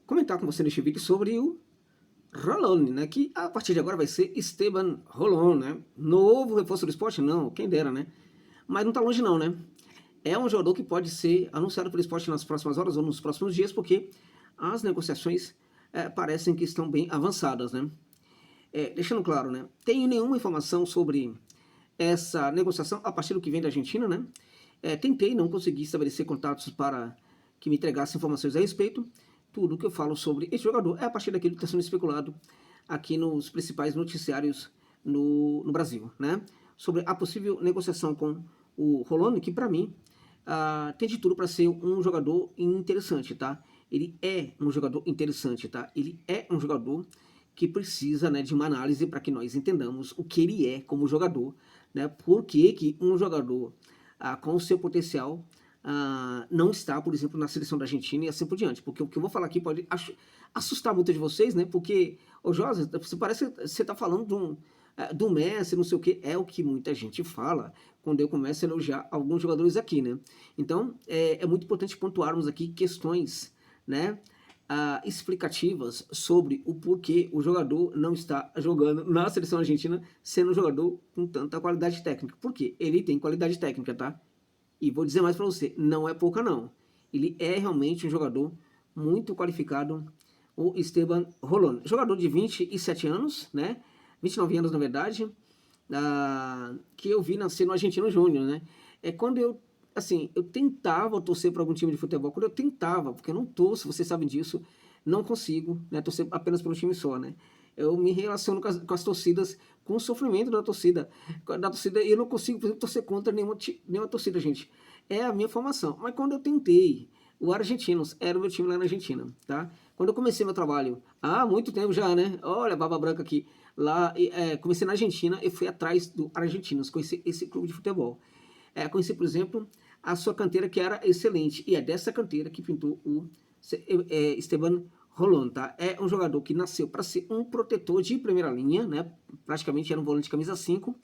comentar com você neste vídeo sobre o Rolón, né? Que a partir de agora vai ser Esteban Rolón, né? Novo reforço do esporte? Não, quem dera, né? Mas não tá longe não, né? É um jogador que pode ser anunciado pelo esporte nas próximas horas ou nos próximos dias, porque as negociações parecem que estão bem avançadas, né? Deixando claro, né? Tenho nenhuma informação sobre essa negociação a partir do que vem da Argentina, né? Tentei, não consegui estabelecer contatos para que me entregasse informações a respeito. Tudo que eu falo sobre esse jogador é a partir daquilo que está sendo especulado aqui nos principais noticiários no Brasil, né? Sobre a possível negociação com o Rolón, que para mim tem de tudo para ser um jogador interessante, tá? Ele é um jogador interessante, tá? Ele é um jogador que precisa, né, de uma análise para que nós entendamos o que ele é como jogador, né? Por que um jogador com o seu potencial não está, por exemplo, na seleção da Argentina e assim por diante. Porque o que eu vou falar aqui pode assustar muito de vocês, né? Porque, ô Josi, parece que você está falando do Messi, não sei o que, é o que muita gente fala quando eu começo a elogiar alguns jogadores aqui, né? Então, é muito importante pontuarmos aqui questões, né? Explicativas sobre o porquê o jogador não está jogando na seleção argentina, sendo um jogador com tanta qualidade técnica. Por quê? Ele tem qualidade técnica, tá? E vou dizer mais para você, não é pouca não. Ele é realmente um jogador muito qualificado, o Esteban Rolón. Jogador de 27 anos, né? 29 anos na verdade, que eu vi nascer no Argentino Júnior, né? Quando eu, assim, eu tentava torcer para algum time de futebol, quando eu tentava, porque eu não torço, vocês sabem disso, não consigo, né, torcer apenas por um time só, né? Eu me relaciono com as torcidas, com o sofrimento da torcida, e eu não consigo, por exemplo, torcer contra nenhuma torcida, gente. É a minha formação. Mas quando eu tentei, o Argentinos era o meu time lá na Argentina, tá? Quando eu comecei meu trabalho, há muito tempo já, né? Olha a barba branca aqui. Lá, comecei na Argentina e fui atrás do Argentinos, conheci esse clube de futebol. Conheci, por exemplo, a sua canteira, que era excelente, e é dessa canteira que pintou o Esteban Rolón, tá? É um jogador que nasceu para ser um protetor de primeira linha, né? Praticamente era um volante camisa 5,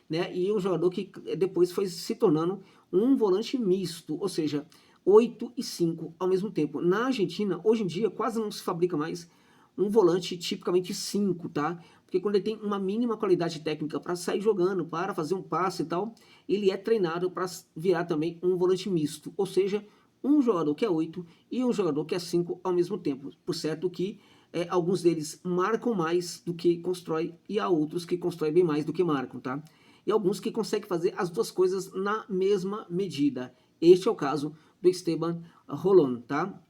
né? E um jogador que depois foi se tornando um volante misto, ou seja, 8 e 5 ao mesmo tempo. Na Argentina, hoje em dia, quase não se fabrica mais um volante tipicamente 5, tá? Porque quando ele tem uma mínima qualidade técnica para sair jogando, para fazer um passe e tal, ele é treinado para virar também um volante misto, ou seja, um jogador que é 8 e um jogador que é 5 ao mesmo tempo. Por certo que alguns deles marcam mais do que constrói e há outros que constroem bem mais do que marcam, tá? E alguns que conseguem fazer as duas coisas na mesma medida. Este é o caso do Esteban Rolón, tá?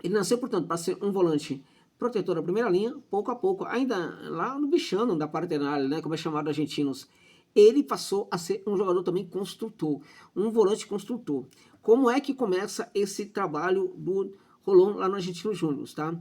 Ele nasceu, portanto, para ser um volante protetor da primeira linha, pouco a pouco, ainda lá no bichano da Paratenal, né, como é chamado argentinos, ele passou a ser um jogador também construtor, um volante construtor. Como é que começa esse trabalho do Rolón lá no Argentino Júnior, tá?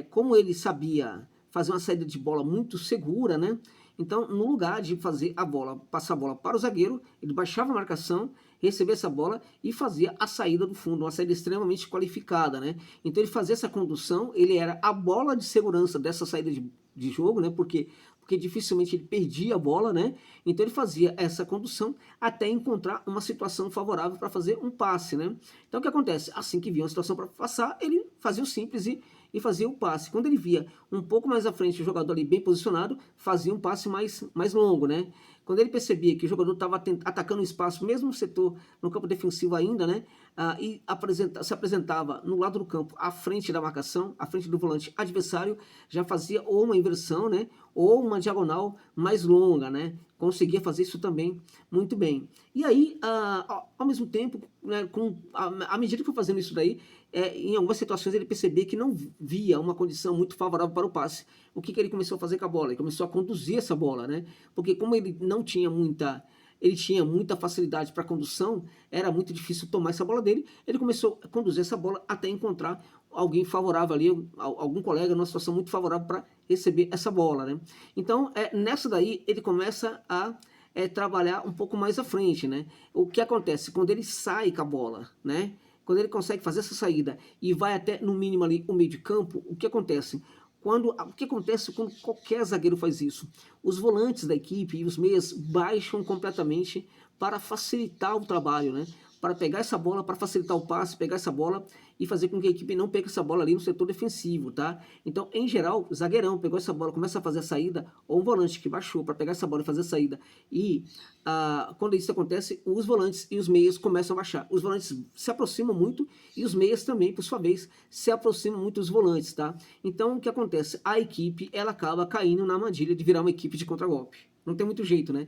Como ele sabia fazer uma saída de bola muito segura, né? Então, no lugar de fazer a bola, passar a bola para o zagueiro, ele baixava a marcação, recebia essa bola e fazia a saída do fundo, uma saída extremamente qualificada, né? Então ele fazia essa condução, ele era a bola de segurança dessa saída de jogo, né? Porque dificilmente ele perdia a bola, né? Então ele fazia essa condução até encontrar uma situação favorável para fazer um passe, né? Então o que acontece? Assim que via uma situação para passar, ele fazia o simples e fazia o passe. Quando ele via um pouco mais à frente o jogador ali bem posicionado, fazia um passe mais longo, né? Quando ele percebia que o jogador estava atacando o espaço, mesmo no setor, no campo defensivo ainda, né? E se apresentava no lado do campo, à frente da marcação, à frente do volante adversário, já fazia ou uma inversão, né? Ou uma diagonal mais longa, né? Conseguia fazer isso também muito bem. E aí, ao mesmo tempo, né, à medida que foi fazendo isso daí, em algumas situações ele percebia que não via uma condição muito favorável para o passe. O que ele começou a fazer com a bola? Ele começou a conduzir essa bola, né? Porque como ele não tinha ele tinha muita facilidade para condução, era muito difícil tomar essa bola dele, ele começou a conduzir essa bola até encontrar alguém favorável ali, algum colega numa situação muito favorável para receber essa bola, né? Então, nessa daí, ele começa a trabalhar um pouco mais à frente, né? O que acontece? Quando ele sai com a bola, né? Quando ele consegue fazer essa saída e vai até, no mínimo, ali o meio de campo, o que acontece? O que acontece quando qualquer zagueiro faz isso? Os volantes da equipe e os meias baixam completamente para facilitar o trabalho, né? Para pegar essa bola, para facilitar o passe, pegar essa bola e fazer com que a equipe não perca essa bola ali no setor defensivo, tá? Então, em geral, o zagueirão pegou essa bola, começa a fazer a saída, ou um volante que baixou para pegar essa bola e fazer a saída, e quando isso acontece, os volantes e os meias começam a baixar. Os volantes se aproximam muito e os meias também, por sua vez, se aproximam muito dos volantes, tá? Então, o que acontece? A equipe, ela acaba caindo na armadilha de virar uma equipe de contragolpe. Não tem muito jeito, né?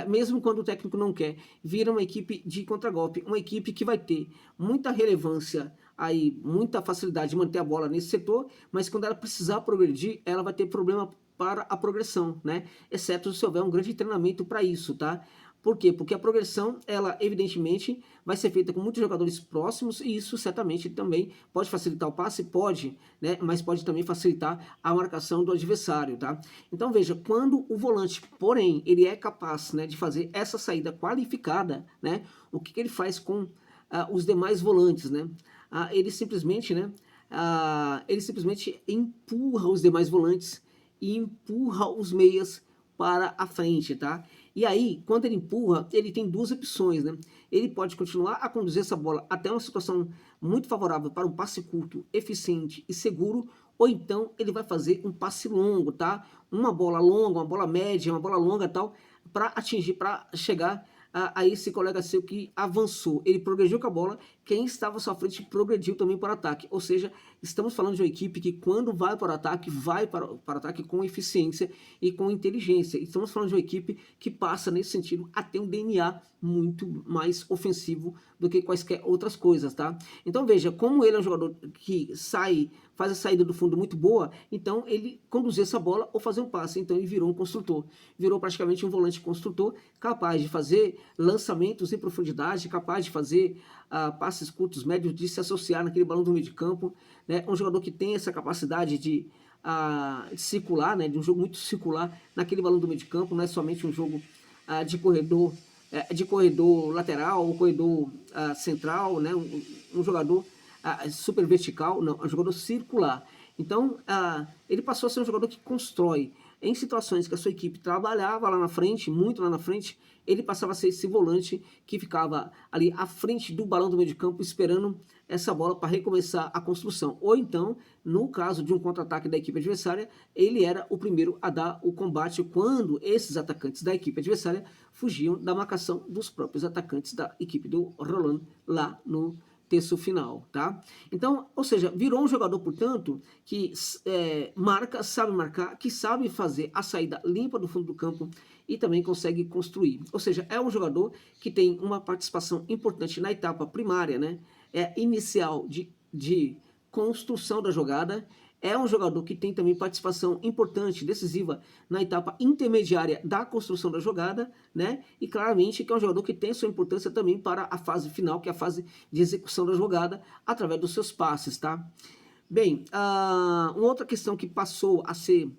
Mesmo quando o técnico não quer, vira uma equipe de contragolpe, uma equipe que vai ter muita relevância, aí, muita facilidade de manter a bola nesse setor, mas quando ela precisar progredir, ela vai ter problema para a progressão, né? Exceto se houver um grande treinamento para isso, tá? Por quê? Porque a progressão, ela evidentemente vai ser feita com muitos jogadores próximos e isso certamente também pode facilitar o passe, pode, né? Mas pode também facilitar a marcação do adversário, tá? Então veja, quando o volante, porém, ele é capaz, né, de fazer essa saída qualificada, né? O que ele faz com os demais volantes, né? Ele simplesmente, né? Ele simplesmente empurra os demais volantes e empurra os meias para a frente, tá? E aí, quando ele empurra, ele tem duas opções, né? Ele pode continuar a conduzir essa bola até uma situação muito favorável para um passe curto, eficiente e seguro, ou então ele vai fazer um passe longo, tá? Uma bola longa, uma bola média, uma bola longa tal, para atingir, para chegar a esse colega seu que avançou. Ele progrediu com a bola, quem estava à sua frente progrediu também para o ataque. Ou seja, estamos falando de uma equipe que quando vai para o ataque, vai para o ataque com eficiência e com inteligência. Estamos falando de uma equipe que passa, nesse sentido, a ter um DNA muito mais ofensivo do que quaisquer outras coisas, tá? Então veja, como ele é um jogador que faz a saída do fundo muito boa, então ele conduzir essa bola ou fazer um passe, então ele virou um construtor, virou praticamente um volante construtor, capaz de fazer lançamentos em profundidade, capaz de fazer passes curtos, médios, de se associar naquele balão do meio de campo, né? Um jogador que tem essa capacidade de circular, né? De um jogo muito circular naquele balão do meio de campo, não é somente um jogo de corredor lateral ou corredor central, né? Um jogador super vertical, não, é um jogador circular. Então, ele passou a ser um jogador que constrói. Em situações que a sua equipe trabalhava lá na frente, muito lá na frente, ele passava a ser esse volante que ficava ali à frente do balão do meio de campo, esperando essa bola para recomeçar a construção. Ou então, no caso de um contra-ataque da equipe adversária, ele era o primeiro a dar o combate quando esses atacantes da equipe adversária fugiam da marcação dos próprios atacantes da equipe do Roland lá no terço final, tá? Então, ou seja, virou um jogador, portanto, que sabe marcar, que sabe fazer a saída limpa do fundo do campo e também consegue construir. Ou seja, é um jogador que tem uma participação importante na etapa primária, né? Inicial de construção da jogada. É um jogador que tem também participação importante, decisiva, na etapa intermediária da construção da jogada, né? E claramente que é um jogador que tem sua importância também para a fase final, que é a fase de execução da jogada, através dos seus passes, tá? Bem, uma outra questão que passou a ser,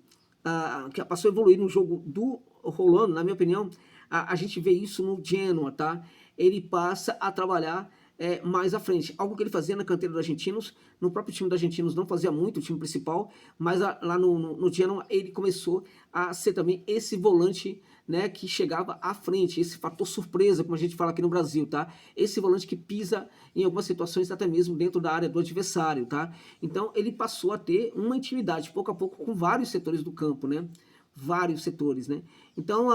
que passou a evoluir no jogo do Rolando, na minha opinião, a gente vê isso no Genoa, tá? Ele passa a trabalhar mais à frente. Algo que ele fazia na canteira dos argentinos, no próprio time dos argentinos não fazia muito, o time principal, mas lá no Genoa ele começou a ser também esse volante, né, que chegava à frente, esse fator surpresa, como a gente fala aqui no Brasil, tá? Esse volante que pisa em algumas situações até mesmo dentro da área do adversário, tá? Então ele passou a ter uma intimidade, pouco a pouco, com vários setores do campo, né? Vários setores, né? Então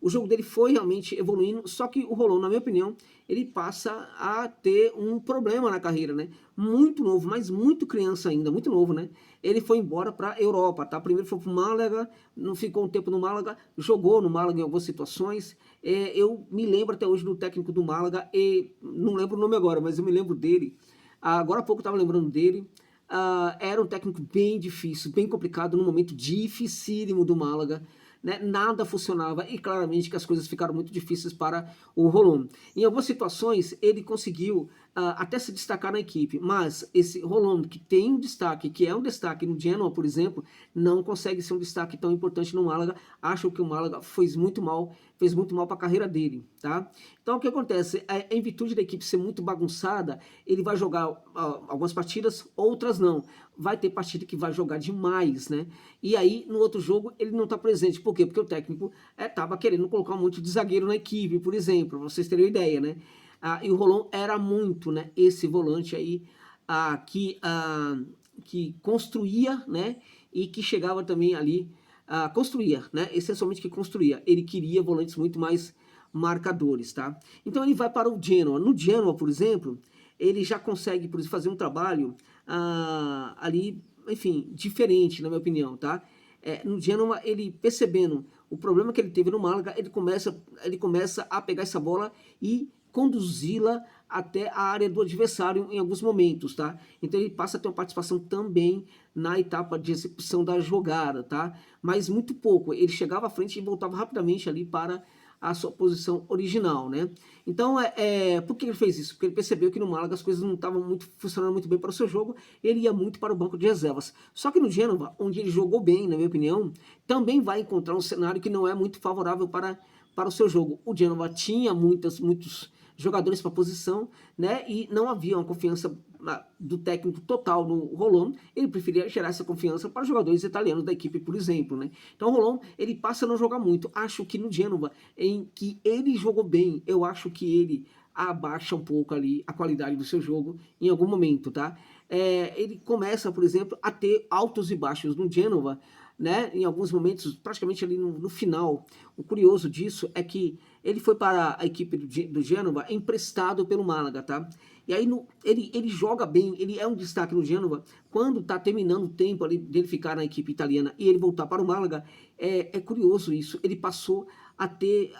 o jogo dele foi realmente evoluindo, só que o Rolão, na minha opinião, ele passa a ter um problema na carreira, né? Muito novo, mas muito criança ainda, muito novo, né? Ele foi embora para a Europa, tá? Primeiro foi para o Málaga, não ficou um tempo no Málaga, jogou no Málaga em algumas situações. Eu me lembro até hoje do técnico do Málaga, e não lembro o nome agora, mas eu me lembro dele. Agora há pouco eu estava lembrando dele. Era um técnico bem difícil, bem complicado, num momento dificílimo do Málaga, né? Nada funcionava e claramente que as coisas ficaram muito difíceis para o Rolon. Em algumas situações ele conseguiu até se destacar na equipe, mas esse Rolon, que tem um destaque, que é um destaque no Genoa, por exemplo, não consegue ser um destaque tão importante no Málaga. Acho que o Málaga fez muito mal para a carreira dele, tá? Então o que acontece? Em virtude da equipe ser muito bagunçada, ele vai jogar algumas partidas, outras não. Vai ter partida que vai jogar demais, né? E aí, no outro jogo, ele não está presente. Por quê? Porque o técnico estava querendo colocar um monte de zagueiro na equipe, por exemplo, para vocês terem uma ideia, né? E o Rolon era muito, né, esse volante aí que construía, né, e que chegava também ali, construía, né, essencialmente que construía. Ele queria volantes muito mais marcadores, tá? Então ele vai para o Genoa. No Genoa, por exemplo, ele já consegue, por exemplo, fazer um trabalho ali, enfim, diferente, na minha opinião, tá? No Genoa, ele percebendo o problema que ele teve no Málaga, ele começa a pegar essa bola e conduzi-la até a área do adversário em alguns momentos, tá? Então ele passa a ter uma participação também na etapa de execução da jogada, tá? Mas muito pouco. Ele chegava à frente e voltava rapidamente ali para a sua posição original, né? Então, por que ele fez isso? Porque ele percebeu que no Málaga as coisas não estavam funcionando muito bem para o seu jogo, ele ia muito para o banco de reservas. Só que no Génova, onde ele jogou bem, na minha opinião, também vai encontrar um cenário que não é muito favorável para o seu jogo. O Génova tinha muitos jogadores para a posição, né? E não havia uma confiança do técnico total no Rolon. Ele preferia gerar essa confiança para os jogadores italianos da equipe, por exemplo, né? Então o Rolon, ele passa a não jogar muito. Acho que no Génova, em que ele jogou bem, eu acho que ele abaixa um pouco ali a qualidade do seu jogo em algum momento, tá? Ele começa, por exemplo, a ter altos e baixos no Génova, né? Em alguns momentos, praticamente ali no final. O curioso disso é que ele foi para a equipe do Génova emprestado pelo Málaga, tá? E aí ele joga bem, ele é um destaque no Génova. Quando está terminando o tempo ali dele ficar na equipe italiana e ele voltar para o Málaga, é curioso isso. Ele passou a ter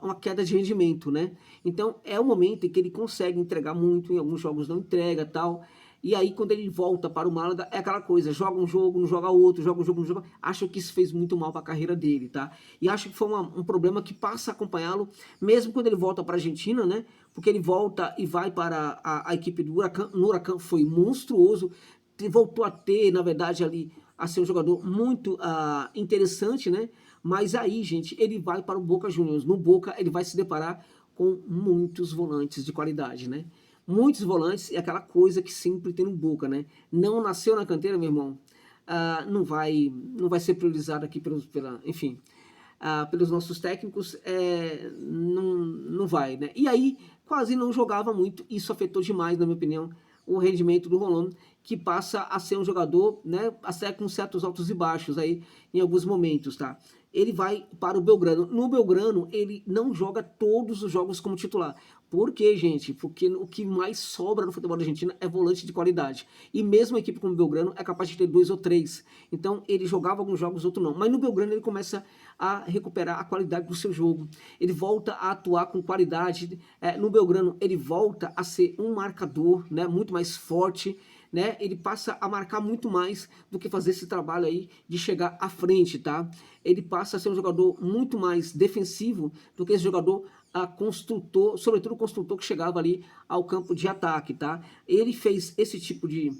uma queda de rendimento, né? Então é o momento em que ele consegue entregar muito, em alguns jogos não entrega, tal. E aí, quando ele volta para o Málaga, é aquela coisa, joga um jogo, não joga outro, joga um jogo, não joga. Acho que isso fez muito mal para a carreira dele, tá? E acho que foi um problema que passa a acompanhá-lo, mesmo quando ele volta para a Argentina, né? Porque ele volta e vai para a equipe do Huracan. No Huracan foi monstruoso, voltou a ter, na verdade, ali, a ser um jogador muito interessante, né? Mas aí, gente, ele vai para o Boca Juniors. No Boca, ele vai se deparar com muitos volantes de qualidade, né? Muitos volantes é aquela coisa que sempre tem no Boca, né? Não nasceu na canteira, meu irmão, não vai ser priorizado aqui enfim, pelos nossos técnicos, não vai, né? E aí quase não jogava muito, isso afetou demais, na minha opinião, o rendimento do Rolando, que passa a ser um jogador, né, até com certos altos e baixos aí em alguns momentos, tá? Ele vai para o Belgrano. No Belgrano, ele não joga todos os jogos como titular. Por quê, gente? Porque o que mais sobra no futebol argentino é volante de qualidade. E mesmo a equipe como o Belgrano é capaz de ter 2 ou 3. Então, ele jogava alguns jogos, outros não. Mas no Belgrano, ele começa a recuperar a qualidade do seu jogo. Ele volta a atuar com qualidade. No Belgrano, ele volta a ser um marcador, né, muito mais forte, né? Ele passa a marcar muito mais do que fazer esse trabalho aí de chegar à frente, tá? Ele passa a ser um jogador muito mais defensivo do que esse jogador construtor, sobretudo o construtor que chegava ali ao campo de ataque, tá? Ele fez esse tipo de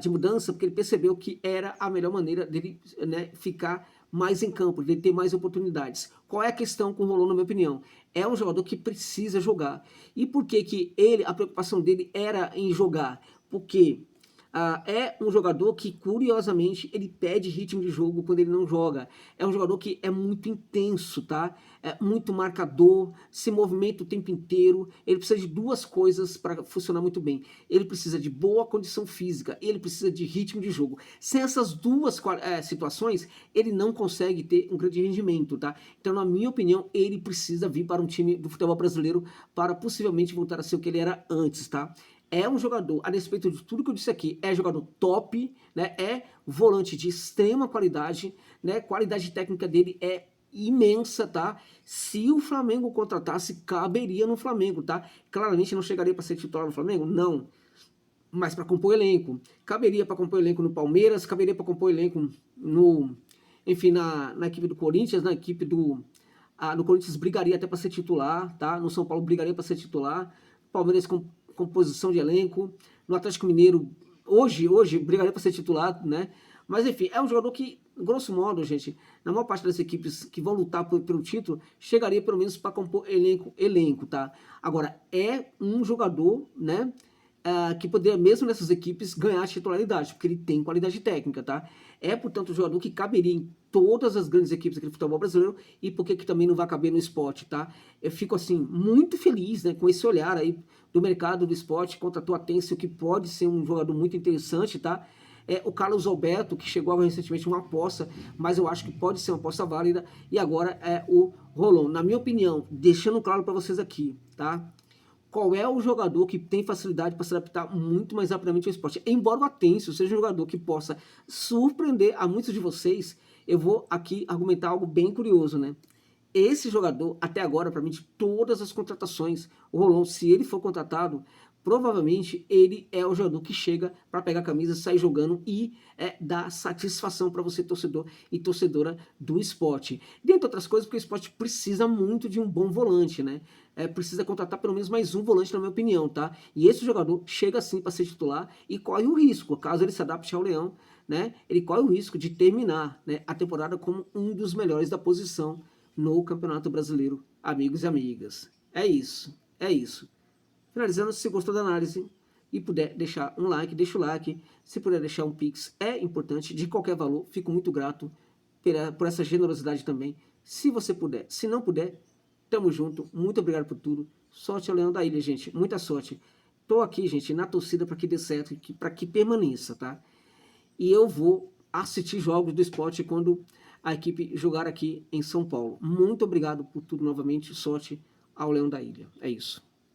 mudança porque ele percebeu que era a melhor maneira dele, né, ficar mais em campo, de ter mais oportunidades. Qual é a questão com o Rolon, na minha opinião? É um jogador que precisa jogar. E por que que a preocupação dele era em jogar? Porque é um jogador que, curiosamente, ele pede ritmo de jogo quando ele não joga. É um jogador que é muito intenso, tá? É muito marcador, se movimenta o tempo inteiro. Ele precisa de duas coisas para funcionar muito bem. Ele precisa de boa condição física, ele precisa de ritmo de jogo. Sem essas duas situações, ele não consegue ter um grande rendimento, tá? Então, na minha opinião, ele precisa vir para um time do futebol brasileiro para possivelmente voltar a ser o que ele era antes, tá? É um jogador, a despeito de tudo que eu disse aqui, é jogador top, né? É volante de extrema qualidade, né? Qualidade técnica dele é imensa, tá? Se o Flamengo contratasse, caberia no Flamengo, tá? Claramente não chegaria para ser titular no Flamengo, não. Mas para compor elenco, caberia para compor elenco no Palmeiras, caberia para compor elenco enfim, na equipe do Corinthians, na equipe no Corinthians brigaria até para ser titular, tá? No São Paulo brigaria para ser titular. Palmeiras com composição de elenco. No Atlético Mineiro, hoje brigaria para ser titular, né? Mas enfim, é um jogador que, grosso modo, gente, na maior parte das equipes que vão lutar pelo título, chegaria pelo menos para compor elenco, tá? Agora, é um jogador, né, que poderia, mesmo nessas equipes, ganhar a titularidade, porque ele tem qualidade técnica, tá? É, portanto, um jogador que caberia em todas as grandes equipes aqui do futebol brasileiro, e por que também não vai caber no esporte, tá? Eu fico, assim, muito feliz, né, com esse olhar aí do mercado do esporte, contratou a Têncil, que pode ser um jogador muito interessante, tá? O Carlos Alberto, que chegou recentemente uma aposta, mas eu acho que pode ser uma aposta válida, e agora é o Rolon. Na minha opinião, deixando claro para vocês aqui, tá? Qual é o jogador que tem facilidade para se adaptar muito mais rapidamente ao esporte? Embora o Atencio seja um jogador que possa surpreender a muitos de vocês, eu vou aqui argumentar algo bem curioso, né? Esse jogador, até agora, para mim, de todas as contratações, o Rolon, se ele for contratado, provavelmente ele é o jogador que chega para pegar a camisa, sair jogando e dar satisfação para você, torcedor e torcedora do esporte. Dentre outras coisas, porque o esporte precisa muito de um bom volante, né? Precisa contratar pelo menos mais um volante, na minha opinião, tá? E esse jogador chega sim para ser titular e corre o risco, caso ele se adapte ao Leão, né? Ele corre o risco de terminar, né, a temporada como um dos melhores da posição no Campeonato Brasileiro, amigos e amigas. É isso, é isso. Finalizando, se gostou da análise e puder deixar um like, deixa o like. Se puder deixar um pix, é importante, de qualquer valor. Fico muito grato por essa generosidade também. Se você puder, se não puder, tamo junto. Muito obrigado por tudo. Sorte ao Leão da Ilha, gente. Muita sorte. Tô aqui, gente, na torcida para que dê certo e para que permaneça, tá? E eu vou assistir jogos do esporte quando a equipe jogar aqui em São Paulo. Muito obrigado por tudo novamente. Sorte ao Leão da Ilha. É isso.